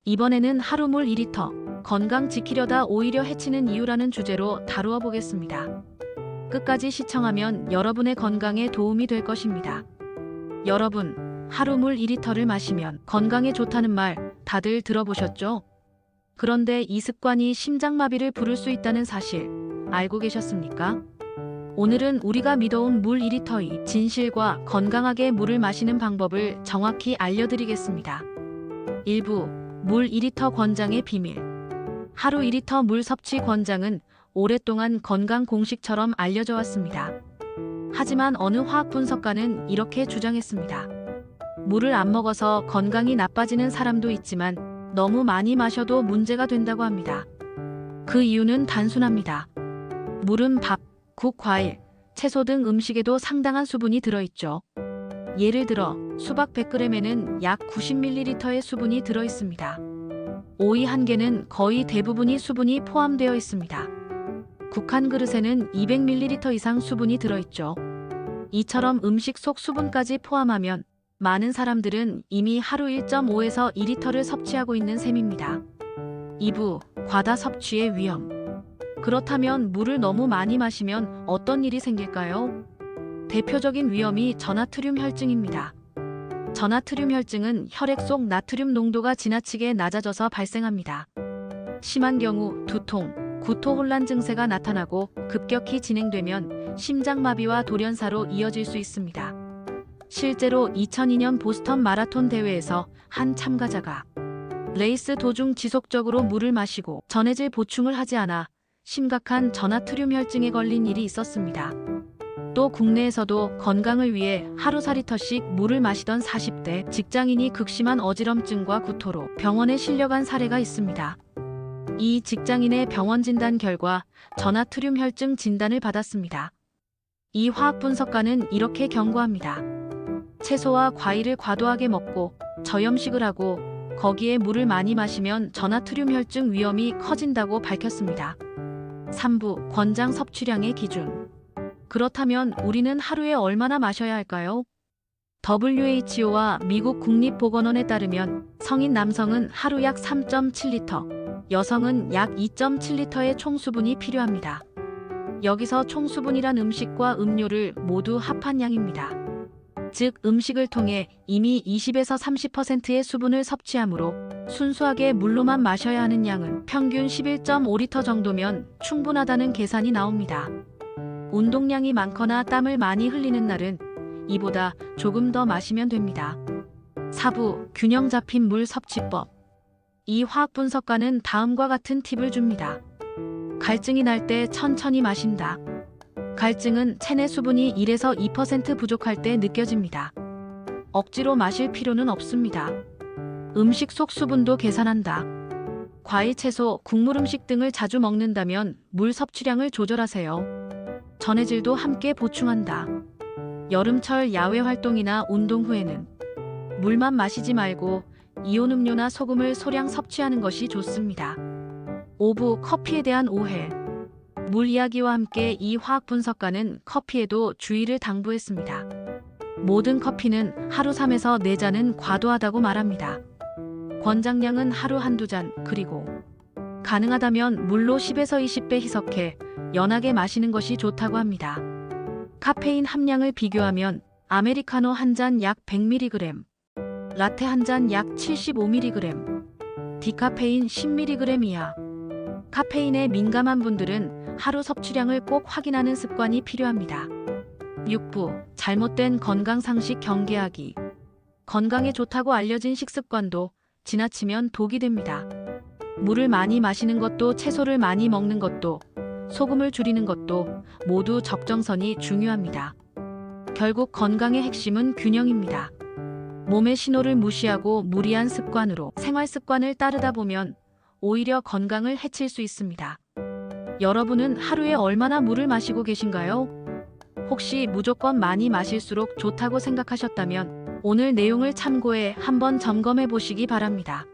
이번에는 하루 물 2리터, 건강 지키려다 오히려 해치는 이유라는 주제로 다루어 보겠습니다. 끝까지 시청하면 여러분의 건강에 도움이 될 것입니다. 여러분, 하루 물 2리터를 마시면 건강에 좋다는 말 다들 들어보셨죠? 그런데 이 습관이 심장마비를 부를 수 있다는 사실 알고 계셨습니까? 오늘은 우리가 믿어온 물 2리터의 진실과 건강하게 물을 마시는 방법을 정확히 알려드리겠습니다. 1부, 물 2리터 권장의 비밀. 하루 2리터 물 섭취 권장은 오랫동안 건강 공식처럼 알려져 왔습니다. 하지만 어느 화학 분석가는 이렇게 주장했습니다. 물을 안 먹어서 건강이 나빠지는 사람도 있지만 너무 많이 마셔도 문제가 된다고 합니다. 그 이유는 단순합니다. 물은 밥, 국, 과일, 채소 등 음식에도 상당한 수분이 들어있죠. 예를 들어 수박 100g에는 약 90ml의 수분이 들어있습니다. 오이 한 개는 거의 대부분이 수분이 포함되어 있습니다. 국 한 그릇에는 200ml 이상 수분이 들어있죠. 이처럼 음식 속 수분까지 포함하면 많은 사람들은 이미 하루 1.5에서 2리터를 섭취하고 있는 셈입니다. 2부, 과다 섭취의 위험. 그렇다면 물을 너무 많이 마시면 어떤 일이 생길까요? 대표적인 위험이 저나트륨 혈증입니다. 저나트륨 혈증은 혈액 속 나트륨 농도가 지나치게 낮아져서 발생합니다. 심한 경우 두통, 구토 혼란 증세가 나타나고 급격히 진행되면 심장마비와 돌연사로 이어질 수 있습니다. 실제로 2002년 보스턴 마라톤 대회에서 한 참가자가 레이스 도중 지속적으로 물을 마시고 전해질 보충을 하지 않아 심각한 저나트륨 혈증에 걸린 일이 있었습니다. 또 국내에서도 건강을 위해 하루 4리터씩 물을 마시던 40대 직장인이 극심한 어지럼증과 구토로 병원에 실려간 사례가 있습니다. 이 직장인의 병원 진단 결과 저나트륨 혈증 진단을 받았습니다. 이 화학 분석가는 이렇게 경고합니다. 채소와 과일을 과도하게 먹고 저염식을 하고 거기에 물을 많이 마시면 저나트륨 혈증 위험이 커진다고 밝혔습니다. 3부, 권장 섭취량의 기준. 그렇다면 우리는 하루에 얼마나 마셔야 할까요? WHO와 미국 국립보건원에 따르면 성인 남성은 하루 약 3.7리터, 여성은 약 2.7리터의 총수분이 필요합니다. 여기서 총수분이란 음식과 음료를 모두 합한 양입니다. 즉 음식을 통해 이미 20에서 30%의 수분을 섭취하므로 순수하게 물로만 마셔야 하는 양은 평균 11.5리터 정도면 충분하다는 계산이 나옵니다. 운동량이 많거나 땀을 많이 흘리는 날은 이보다 조금 더 마시면 됩니다. 4부, 균형 잡힌 물 섭취법. 이 화학 분석가는 다음과 같은 팁을 줍니다. 갈증이 날 때 천천히 마신다. 갈증은 체내 수분이 1에서 2% 부족할 때 느껴집니다. 억지로 마실 필요는 없습니다. 음식 속 수분도 계산한다. 과일, 채소, 국물 음식 등을 자주 먹는다면 물 섭취량을 조절하세요. 전해질도 함께 보충한다. 여름철 야외 활동이나 운동 후에는 물만 마시지 말고 이온 음료나 소금을 소량 섭취하는 것이 좋습니다. 5부, 커피에 대한 오해. 물 이야기와 함께 이 화학 분석가는 커피에도 주의를 당부했습니다. 모든 커피는 하루 3에서 4잔은 과도하다고 말합니다. 권장량은 하루 1~2잔, 그리고 가능하다면 물로 10에서 20배 희석해 연하게 마시는 것이 좋다고 합니다. 카페인 함량을 비교하면 아메리카노 한 잔 약 100mg, 라테 한 잔 약 75mg, 디카페인 10mg 이하. 카페인에 민감한 분들은 하루 섭취량을 꼭 확인하는 습관이 필요합니다. 6부, 잘못된 건강 상식 경계하기. 건강에 좋다고 알려진 식습관도 지나치면 독이 됩니다. 물을 많이 마시는 것도 채소를 많이 먹는 것도 소금을 줄이는 것도 모두 적정선이 중요합니다. 결국 건강의 핵심은 균형입니다. 몸의 신호를 무시하고 무리한 습관으로 생활 습관을 따르다 보면 오히려 건강을 해칠 수 있습니다. 여러분은 하루에 얼마나 물을 마시고 계신가요? 혹시 무조건 많이 마실수록 좋다고 생각하셨다면 오늘 내용을 참고해 한번 점검해 보시기 바랍니다.